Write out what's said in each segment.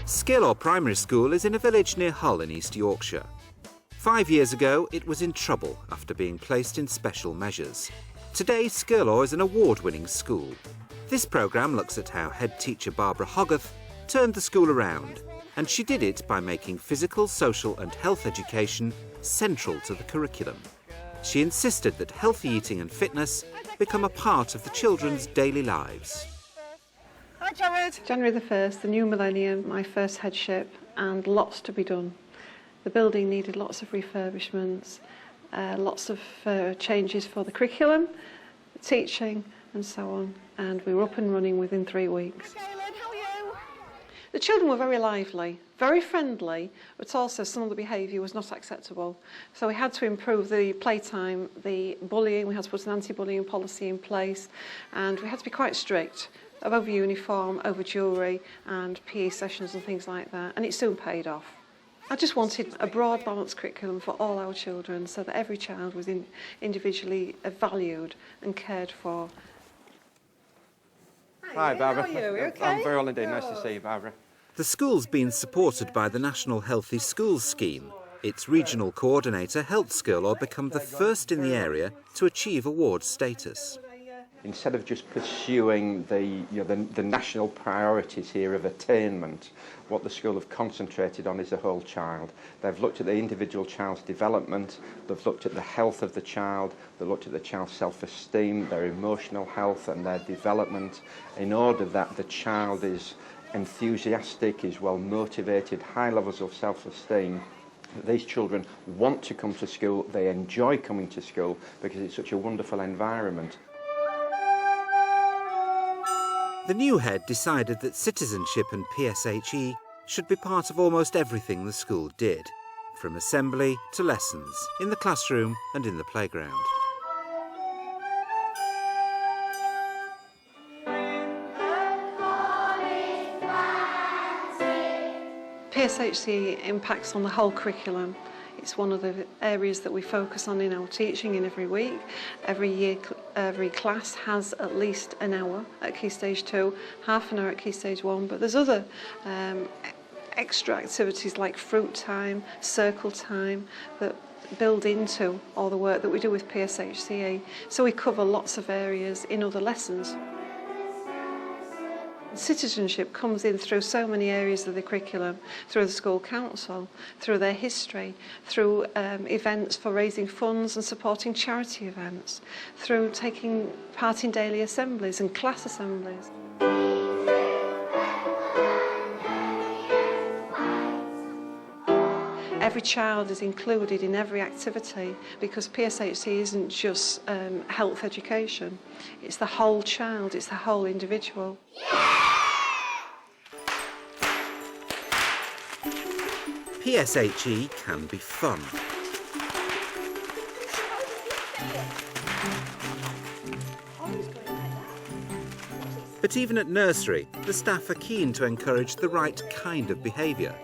Skillow Primary School is in a village near Hull in East Yorkshire. 5 years ago, it was in trouble after being placed in special measures. Today, Skillow is an award-winning school. This programme looks at how head teacher Barbara Hogarth turned the school around, and she did it by making physical, social and health education central to the curriculum. She insisted that healthy eating and fitness become a part of the children's daily lives. Hi, Jared. January the 1st, the new millennium, my first headship, and lots to be done. The building needed lots of refurbishments, lots of changes for the curriculum, teaching and so on, and we were up and running within 3 weeks. Hi, Galen, how are you? The children were very lively, very friendly, but also some of the behaviour was not acceptable. So we had to improve the playtime, the bullying, we had to put an anti-bullying policy in place, and we had to be quite strict over uniform, over jewellery and PE sessions and things like that, and it soon paid off. I just wanted a broad, balanced curriculum for all our children so that every child was individually valued and cared for. Hi, Barbara. How are you? You okay? I'm very well indeed. Nice to see you, Barbara. The school's been supported by the National Healthy Schools Scheme. Its regional coordinator helped Skillow become the first in the area to achieve award status. Instead of just pursuing the national priorities here of attainment, what the school have concentrated on is the whole child. They've looked at the individual child's development, they've looked at the health of the child, they've looked at the child's self-esteem, their emotional health and their development, in order that the child is enthusiastic, is well motivated, high levels of self-esteem. These children want to come to school, they enjoy coming to school because it's such a wonderful environment. The new head decided that citizenship and PSHE should be part of almost everything the school did, from assembly to lessons, in the classroom and in the playground. PSHE impacts on the whole curriculum. It's one of the areas that we focus on in our teaching in every week. Every year, every class has at least an hour at Key Stage 2, half an hour at Key Stage 1, but there's other extra activities like fruit time, circle time, that build into all the work that we do with PSHE. So we cover lots of areas in other lessons. Citizenship comes in through so many areas of the curriculum, through the school council, through their history, through events for raising funds and supporting charity events, through taking part in daily assemblies and class assemblies. Every child is included in every activity because PSHE isn't just health education, it's the whole child, it's the whole individual. PSHE can be fun. But even at nursery, the staff are keen to encourage the right kind of behaviour,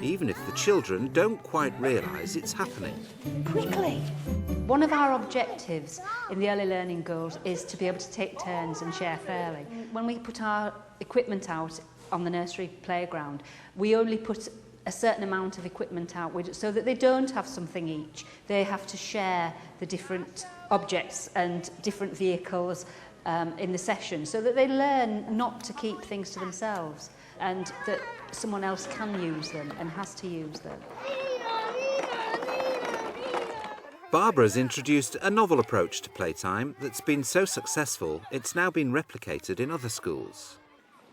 even if the children don't quite realise it's happening. Quickly! One of our objectives in the early learning goals is to be able to take turns and share fairly. When we put our equipment out on the nursery playground, we only put a certain amount of equipment out so that they don't have something each. They have to share the different objects and different vehicles in the session so that they learn not to keep things to themselves and that someone else can use them and has to use them. Barbara's introduced a novel approach to playtime that's been so successful it's now been replicated in other schools.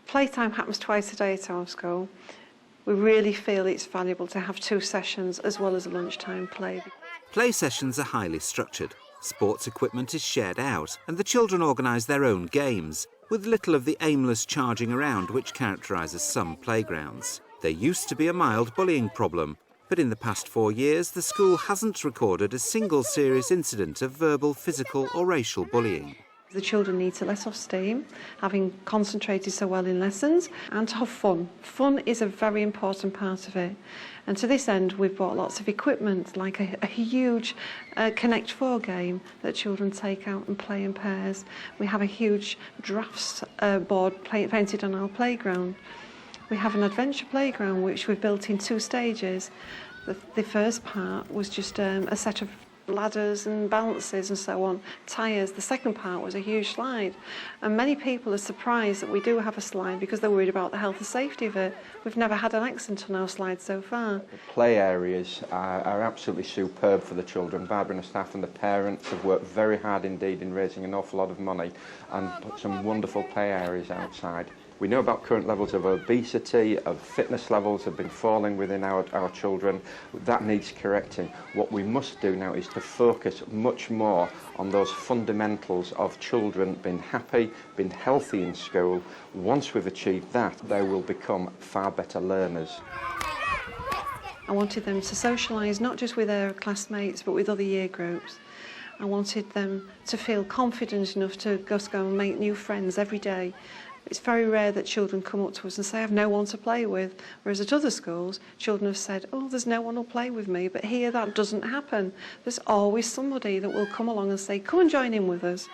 Playtime happens twice a day at our school. We really feel it's valuable to have 2 sessions as well as a lunchtime play. Play sessions are highly structured. Sports equipment is shared out and the children organise their own games, with little of the aimless charging around which characterises some playgrounds. There used to be a mild bullying problem, but in the past 4 years the school hasn't recorded a single serious incident of verbal, physical or racial bullying. The children need to let off steam, having concentrated so well in lessons, and to have fun. Fun is a very important part of it. And to this end, we've bought lots of equipment, like a huge Connect 4 game that children take out and play in pairs. We have a huge drafts board painted on our playground. We have an adventure playground which we've built in 2 stages. The first part was just a set of ladders and bounces and so on, tyres. The second part was a huge slide. And many people are surprised that we do have a slide because they're worried about the health and safety of it. We've never had an accident on our slide so far. The play areas are absolutely superb for the children. Barbara and the staff and the parents have worked very hard indeed in raising an awful lot of money and put some wonderful play areas outside. We know about current levels of obesity, of fitness levels have been falling within our children. That needs correcting. What we must do now is to focus much more on those fundamentals of children being happy, being healthy in school. Once we've achieved that, they will become far better learners. I wanted them to socialise not just with their classmates but with other year groups. I wanted them to feel confident enough to go and make new friends every day. It's very rare that children come up to us and say, I've no one to play with, whereas at other schools, children have said, oh, there's no one who'll play with me, but here that doesn't happen. There's always somebody that will come along and say, come and join in with us.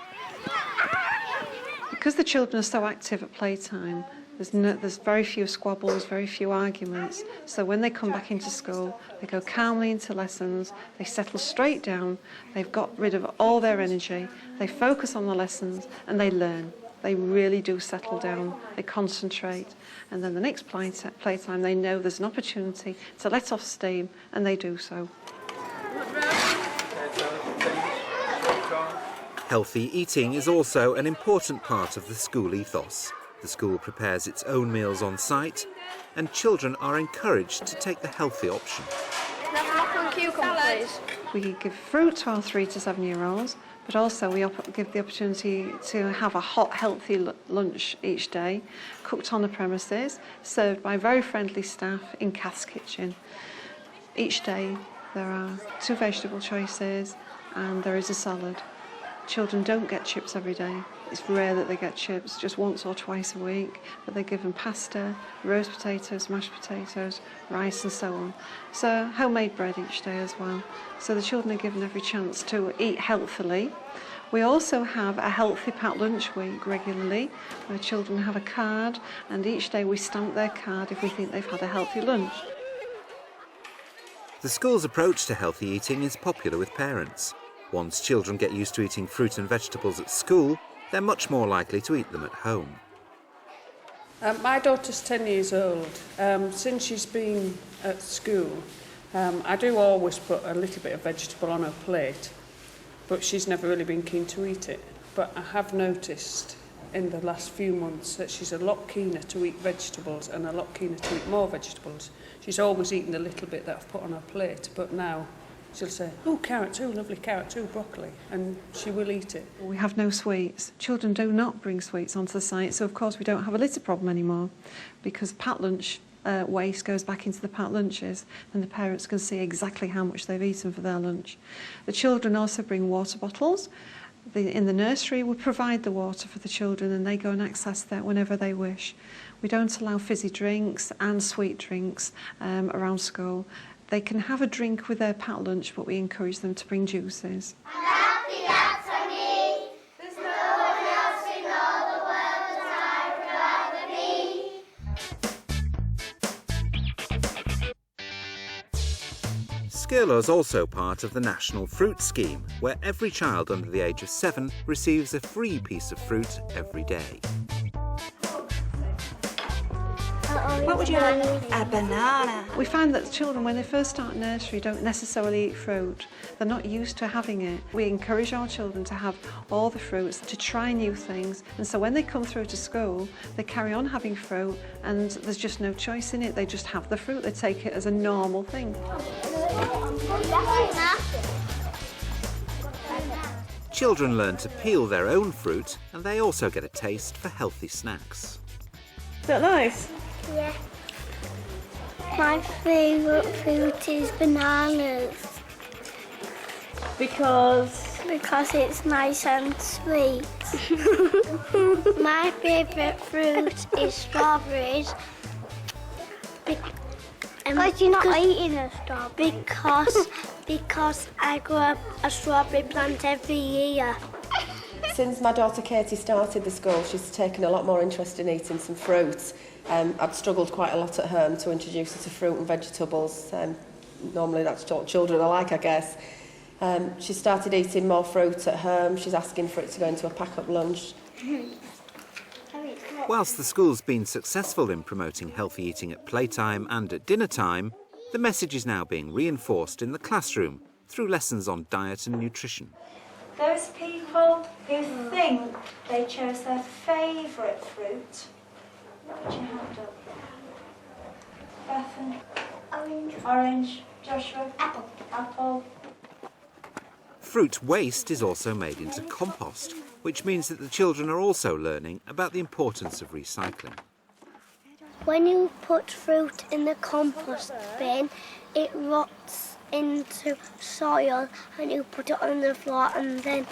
Because the children are so active at playtime, there's very few squabbles, very few arguments, so when they come back into school, they go calmly into lessons, they settle straight down, they've got rid of all their energy, they focus on the lessons and they learn. They really do settle down, they concentrate, and then the next playtime they know there's an opportunity to let off steam, and they do so. Healthy eating is also an important part of the school ethos. The school prepares its own meals on site, and children are encouraged to take the healthy option. We give fruit to our 3 to 7-year-olds, but also we give the opportunity to have a hot, healthy lunch each day, cooked on the premises, served by very friendly staff in Kath's kitchen. Each day there are 2 vegetable choices and there is a salad. Children don't get chips every day. It's rare that they get chips, just once or twice a week, but they're given pasta, roast potatoes, mashed potatoes, rice and so on. So homemade bread each day as well. So the children are given every chance to eat healthily. We also have a healthy packed lunch week regularly, where children have a card, and each day we stamp their card if we think they've had a healthy lunch. The school's approach to healthy eating is popular with parents. Once children get used to eating fruit and vegetables at school, they're much more likely to eat them at home. My daughter's 10 years old. Since she's been at school, I do always put a little bit of vegetable on her plate, but she's never really been keen to eat it. But I have noticed in the last few months that she's a lot keener to eat vegetables and a lot keener to eat more vegetables. She's always eaten the little bit that I've put on her plate, but now she'll say, oh, carrots, oh, lovely carrots, oh, broccoli, and she will eat it. We have no sweets. Children do not bring sweets onto the site, so of course we don't have a litter problem anymore, because packed lunch waste goes back into the packed lunches, and the parents can see exactly how much they've eaten for their lunch. The children also bring water bottles. In the nursery we provide the water for the children, and they go and access that whenever they wish. We don't allow fizzy drinks and sweet drinks around school. They can have a drink with their packed lunch, but we encourage them to bring juices. I'm happy that's for me. There's no one else in all the world that I'd rather be. Skirlaw is also part of the National Fruit Scheme, where every child under the age of 7 receives a free piece of fruit every day. What would you like? A banana. We find that children, when they first start nursery, don't necessarily eat fruit. They're not used to having it. We encourage our children to have all the fruits, to try new things, and so when they come through to school, they carry on having fruit, and there's just no choice in it. They just have the fruit. They take it as a normal thing. Children learn to peel their own fruit, and they also get a taste for healthy snacks. Is that nice? Yeah. My favourite fruit is bananas. Because It's nice and sweet. My favourite fruit is strawberries. Because you're not eating a strawberry. Because I grow up a strawberry plant every year. Since my daughter Katie started the school, she's taken a lot more interest in eating some fruits. I'd struggled quite a lot at home to introduce her to fruit and vegetables. Normally that's what children are like, I guess. She started eating more fruit at home. She's asking for it to go into a pack-up lunch. Whilst the school's been successful in promoting healthy eating at playtime and at dinner time, the message is now being reinforced in the classroom through lessons on diet and nutrition. Those people who think they chose their favourite fruit, put your hand up. Bethan? Orange. Orange. Joshua? Apple. Apple. Fruit waste is also made into compost, which means that the children are also learning about the importance of recycling. When you put fruit in the compost bin, it rots into soil and you put it on the floor and then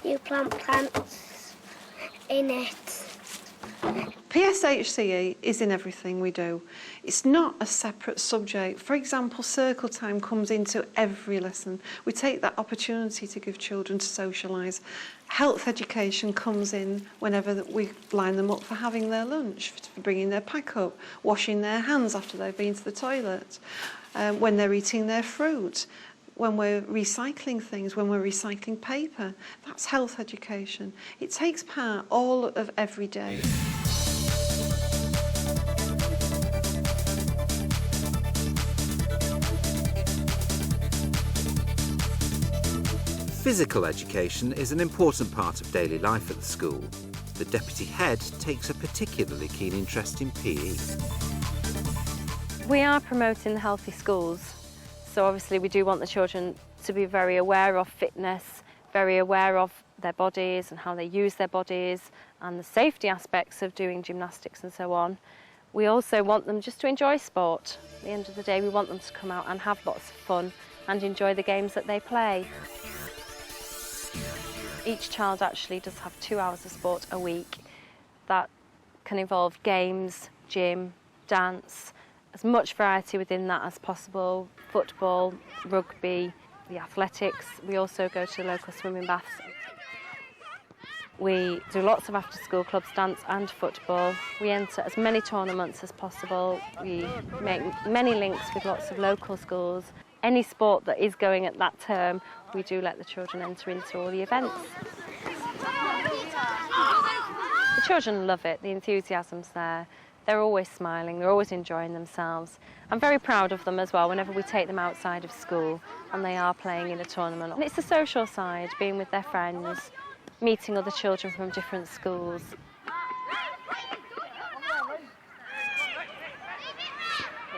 you plant plants in it. PSHCE is in everything we do. It's not a separate subject. For example, circle time comes into every lesson. We take that opportunity to give children to socialise. Health education comes in whenever we line them up for having their lunch, for bringing their pack up, washing their hands after they've been to the toilet, when they're eating their fruit, when we're recycling things, when we're recycling paper. That's health education. It takes part all of every day. Physical education is an important part of daily life at the school. The deputy head takes a particularly keen interest in PE. We are promoting the healthy schools, so obviously we do want the children to be very aware of fitness, very aware of their bodies and how they use their bodies and the safety aspects of doing gymnastics and so on. We also want them just to enjoy sport. At the end of the day, we want them to come out and have lots of fun and enjoy the games that they play. Each child actually does have 2 hours of sport a week. That can involve games, gym, dance, as much variety within that as possible, football, rugby, the athletics. We also go to local swimming baths. We do lots of after-school clubs, dance and football. We enter as many tournaments as possible. We make many links with lots of local schools. Any sport that is going at that term, we do let the children enter into all the events. The children love it, the enthusiasm's there. They're always smiling, they're always enjoying themselves. I'm very proud of them as well whenever we take them outside of school and they are playing in a tournament. And it's the social side, being with their friends, meeting other children from different schools.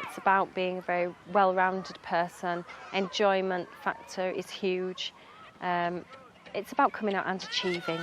It's about being a very well-rounded person. Enjoyment factor is huge. It's about coming out and achieving.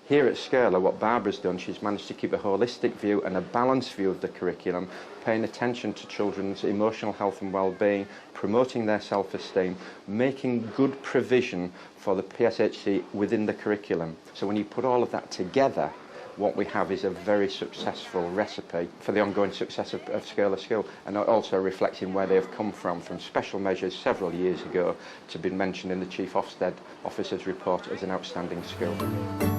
Here at Scala, what Barbara's done, she's managed to keep a holistic view and a balanced view of the curriculum, paying attention to children's emotional health and well-being, promoting their self-esteem, making good provision for the PSHC within the curriculum. So when you put all of that together, what we have is a very successful recipe for the ongoing success of Scala School, and also reflecting where they have come from special measures several years ago to be mentioned in the Chief Ofsted Officer's report as an outstanding school.